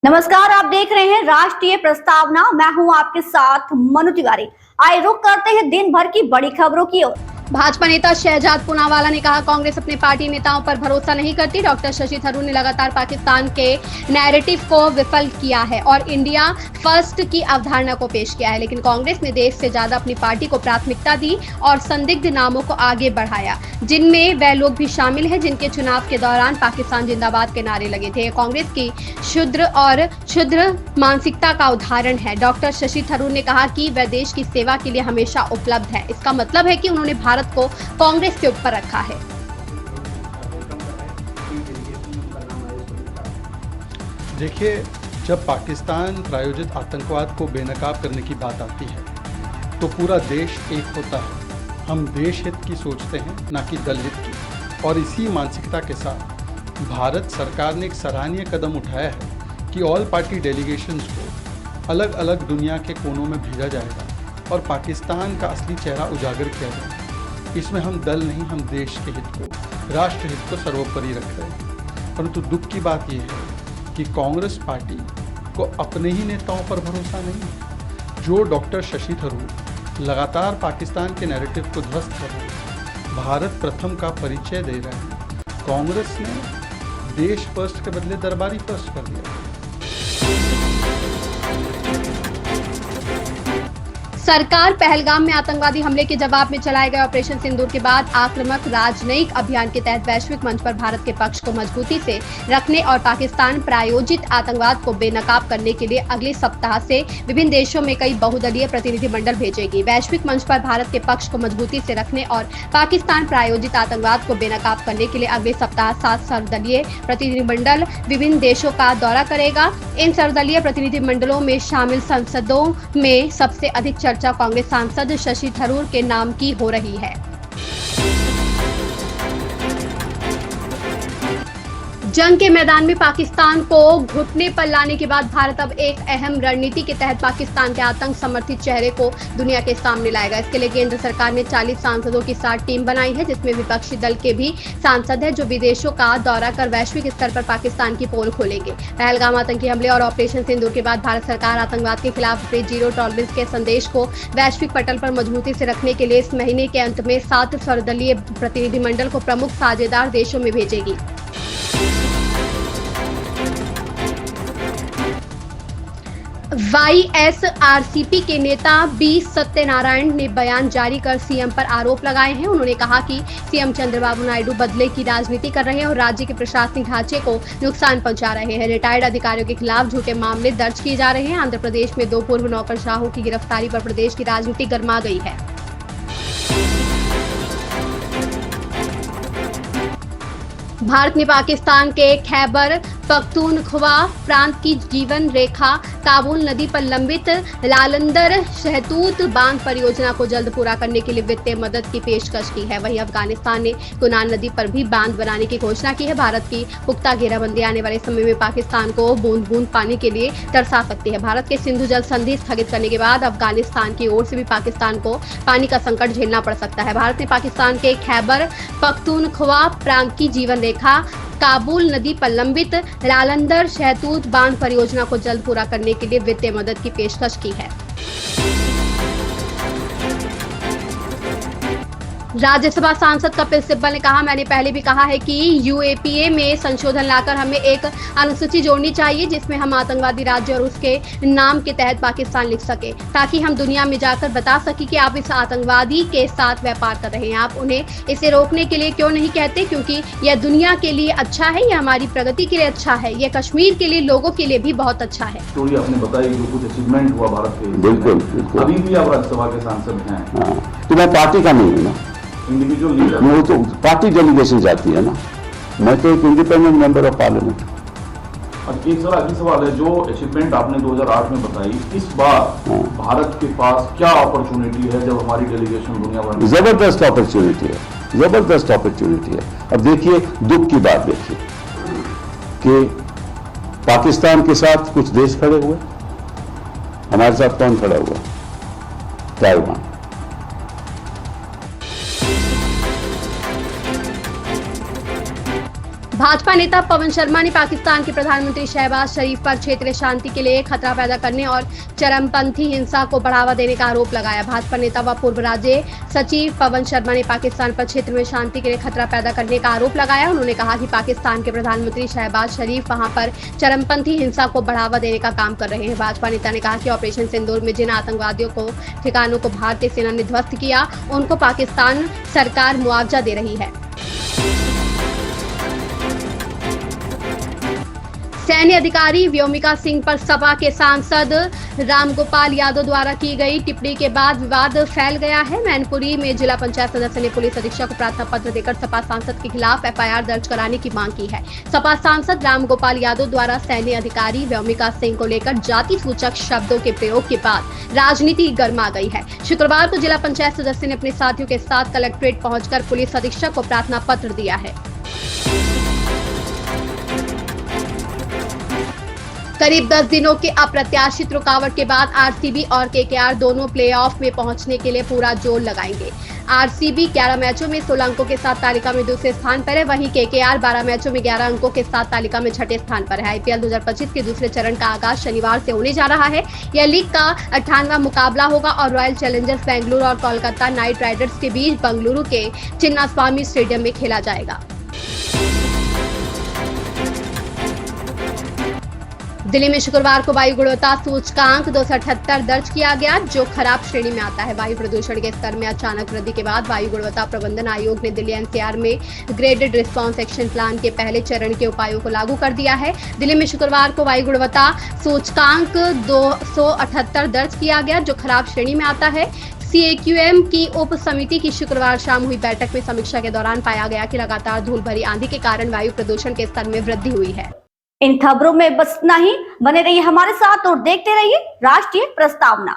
नमस्कार, आप देख रहे हैं राष्ट्रीय प्रस्तावना। मैं हूं आपके साथ मनु तिवारी। आइए रुक करते हैं दिन भर की बड़ी खबरों की ओर। भाजपा नेता शहजाद पूनावाला ने कहा, कांग्रेस अपने पार्टी नेताओं पर भरोसा नहीं करती। डॉक्टर शशि थरूर ने लगातार पाकिस्तान के नैरेटिव को विफल किया है और इंडिया फर्स्ट की अवधारणा को पेश किया है, लेकिन कांग्रेस ने देश से ज्यादा अपनी पार्टी को प्राथमिकता दी और संदिग्ध नामों को आगे बढ़ाया, जिनमें वह लोग भी शामिल हैं जिनके चुनाव के दौरान पाकिस्तान जिंदाबाद के नारे लगे थे। कांग्रेस की क्षुद्र मानसिकता का उदाहरण है। डॉक्टर शशि थरूर ने कहा कि वह देश की सेवा के लिए हमेशा उपलब्ध है। इसका मतलब है कि उन्होंने भारत को कांग्रेस के ऊपर रखा है। देखिए, जब पाकिस्तान प्रायोजित आतंकवाद को बेनकाब करने की बात आती है तो पूरा देश एक होता है। हम देश हित की सोचते हैं, ना कि दल हित की। और इसी मानसिकता के साथ भारत सरकार ने एक सराहनीय कदम उठाया है कि ऑल पार्टी डेलीगेशंस को अलग अलग दुनिया के कोनों में भेजा जाएगा और पाकिस्तान का असली चेहरा उजागर किया जाएगा। इसमें हम दल नहीं, हम देश के हित को, राष्ट्र हित को सर्वोपरि रख रहे हैं। परंतु दुख की बात यह है कि कांग्रेस पार्टी को अपने ही नेताओं पर भरोसा नहीं है। जो डॉक्टर शशि थरूर लगातार पाकिस्तान के नैरेटिव को ध्वस्त कर रहे हैं, भारत प्रथम का परिचय दे रहे हैं, कांग्रेस ने देश फर्स्ट के बदले दरबारी फर्स्ट कर दिया। सरकार पहलगाम में आतंकवादी हमले के जवाब में चलाए गए ऑपरेशन सिंदूर के बाद आक्रामक राजनयिक अभियान के तहत वैश्विक मंच पर भारत के पक्ष को मजबूती से रखने और पाकिस्तान प्रायोजित आतंकवाद को बेनकाब करने के लिए अगले सप्ताह से विभिन्न देशों में कई बहुदलीय प्रतिनिधिमंडल भेजेगी। वैश्विक मंच पर भारत के पक्ष को मजबूती से रखने और पाकिस्तान प्रायोजित आतंकवाद को बेनकाब करने के लिए अगले सप्ताह 7 सर्वदलीय प्रतिनिधिमंडल विभिन्न देशों का दौरा करेगा। इन सर्वदलीय प्रतिनिधिमंडलों में शामिल सांसदों में सबसे अधिक चर्चा कांग्रेस सांसद शशि थरूर के नाम की हो रही है। जंग के मैदान में पाकिस्तान को घुटने पर लाने के बाद भारत अब एक अहम रणनीति के तहत पाकिस्तान के आतंक समर्थित चेहरे को दुनिया के सामने लाएगा। इसके लिए केंद्र सरकार ने 40 सांसदों की 7 टीम बनाई है, जिसमें विपक्षी दल के भी सांसद हैं, जो विदेशों का दौरा कर वैश्विक स्तर पर पाकिस्तान की पोल खोलेंगे। पहलगाम आतंकी हमले और ऑपरेशन सिंदूर के बाद भारत सरकार आतंकवाद के खिलाफ अपने जीरो टॉलरेंस के संदेश को वैश्विक पटल पर मजबूती से रखने के लिए इस महीने के अंत में 7 सर्वदलीय प्रतिनिधिमंडल को प्रमुख साझेदार देशों में भेजेगी। वाईएसआरसीपी के नेता बी सत्यनारायण ने बयान जारी कर सीएम पर आरोप लगाए हैं। उन्होंने कहा कि सीएम चंद्रबाबू नायडू बदले की राजनीति कर रहे हैं और राज्य के प्रशासनिक ढांचे को नुकसान पहुंचा रहे हैं। रिटायर्ड अधिकारियों के खिलाफ झूठे मामले दर्ज किए जा रहे हैं। आंध्र प्रदेश में 2 पूर्व नौकरशाहों की गिरफ्तारी पर प्रदेश की राजनीति गर्मा गई है। भारत ने पाकिस्तान के खैबर पख्तूनख्वा प्रांत की जीवन रेखा काबुल नदी पर लंबित लालंदर शहतूत बांध परियोजना को जल्द पूरा करने के लिए वित्तीय मदद की पेशकश की है। वहीं अफगानिस्तान ने कुनान नदी पर भी बांध बनाने की घोषणा की है। भारत की पुख्ता घेराबंदी आने वाले समय में पाकिस्तान को बूंद बूंद पानी के लिए तरसा सकती है। भारत के सिंधु जल संधि स्थगित करने के बाद अफगानिस्तान की ओर से भी पाकिस्तान को पानी का संकट झेलना पड़ सकता है। भारत ने पाकिस्तान के खैबर पख्तूनख्वा प्रांत की जीवन रेखा काबुल नदी पर लंबित लालंदर शहतूत बांध परियोजना को जल्द पूरा करने के लिए वित्तीय मदद की पेशकश की है। राज्यसभा सांसद कपिल सिब्बल ने कहा, मैंने पहले भी कहा है कि यूएपीए में संशोधन लाकर हमें एक अनुसूची जोड़नी चाहिए जिसमें हम आतंकवादी राज्य और उसके नाम के तहत पाकिस्तान लिख सके, ताकि हम दुनिया में जाकर बता सके कि आप इस आतंकवादी के साथ व्यापार कर रहे हैं। आप उन्हें इसे रोकने के लिए क्यों नहीं कहते? क्योंकि यह दुनिया के लिए अच्छा है, यह हमारी प्रगति के लिए अच्छा है, यह कश्मीर के लिए लोगों के लिए भी बहुत अच्छा है। स्टोरी आपने बताई, जो कुछ अचीवमेंट हुआ भारत के, बिल्कुल अभी भी आप राज्यसभा के सांसद हैं। तो मैं पार्टी का नहीं हूँ ना, इंडिविजुअल लीडर, वो तो पार्टी डेलीगेशन जाती है ना, मैं तो एक इंडिपेंडेंट मेंबर ऑफ पार्लियामेंट। और एक सर आखिरी सवाल है, जो अचीवमेंट आपने 2008 में बताई, इस बार भारत के पास क्या अपॉर्चुनिटी है जब हमारी डेलीगेशन दुनिया भर में? जबरदस्त अपॉर्चुनिटी है, जबरदस्त अपॉर्चुनिटी है। अब देखिए, दुख की बात देखिए कि पाकिस्तान के साथ कुछ देश खड़े हुए, हमारे साथ कौन खड़ा हुआ? ताइवान। भाजपा नेता पवन शर्मा ने पाकिस्तान के प्रधानमंत्री शहबाज शरीफ पर क्षेत्रीय शांति के लिए खतरा पैदा करने और चरमपंथी हिंसा को बढ़ावा देने का आरोप लगाया। भाजपा नेता व पूर्व राज्य सचिव पवन शर्मा ने पाकिस्तान पर क्षेत्र में शांति के लिए खतरा पैदा करने का आरोप लगाया। उन्होंने कहा कि पाकिस्तान के प्रधानमंत्री शहबाज शरीफ वहां पर चरमपंथी हिंसा को बढ़ावा देने का काम कर रहे हैं। भाजपा नेता ने कहा कि ऑपरेशन सिंदूर में जिन आतंकवादियों को ठिकानों को भारतीय सेना ने ध्वस्त किया, उनको पाकिस्तान सरकार मुआवजा दे रही है। सैन्य अधिकारी व्योमिका सिंह पर सपा के सांसद रामगोपाल यादव द्वारा की गई टिप्पणी के बाद विवाद फैल गया है। मैनपुरी में जिला पंचायत सदस्य ने पुलिस अधीक्षक को प्रार्थना पत्र देकर सपा सांसद के खिलाफ एफआईआर दर्ज कराने की मांग की है। सपा सांसद रामगोपाल यादव द्वारा सैन्य अधिकारी व्योमिका सिंह को लेकर जाति सूचक शब्दों के प्रयोग के बाद राजनीति गर्मा गई है। शुक्रवार को जिला पंचायत सदस्य ने अपने साथियों के साथ कलेक्ट्रेट पहुंचकर पुलिस अधीक्षक को प्रार्थना पत्र दिया है। करीब 10 दिनों के अप्रत्याशित रुकावट के बाद आरसीबी और केकेआर दोनों प्लेऑफ में पहुंचने के लिए पूरा जोर लगाएंगे। आरसीबी 11 मैचों में 16 अंकों के साथ तालिका में दूसरे स्थान पर है, वहीं केकेआर 12 मैचों में 11 अंकों के साथ तालिका में छठे स्थान पर है। आईपीएल 2025 के दूसरे चरण का आगाज शनिवार से होने जा रहा है। यह लीग का 58वां मुकाबला होगा और रॉयल चैलेंजर्स बेंगलुरु और कोलकाता नाइट राइडर्स के बीच बेंगलुरु के चिन्नास्वामी स्टेडियम में खेला जाएगा। दिल्ली में शुक्रवार को वायु गुणवत्ता सूचकांक 278 दर्ज किया गया, जो खराब श्रेणी में आता है। वायु प्रदूषण के स्तर में अचानक वृद्धि के बाद वायु गुणवत्ता प्रबंधन आयोग ने दिल्ली एनसीआर में ग्रेडेड रिस्पांस एक्शन प्लान के पहले चरण के उपायों को लागू कर दिया है। दिल्ली में शुक्रवार को वायु गुणवत्ता सूचकांक 278 दर्ज किया गया, जो खराब श्रेणी में आता है। CAQM की उप समिति की शुक्रवार शाम हुई बैठक में समीक्षा के दौरान पाया गया कि लगातार धूल भरी आंधी के कारण वायु प्रदूषण के स्तर में वृद्धि हुई है। इन खबरों में बस इतना ही। बने रहिए हमारे साथ और देखते रहिए राष्ट्रीय प्रस्तावना।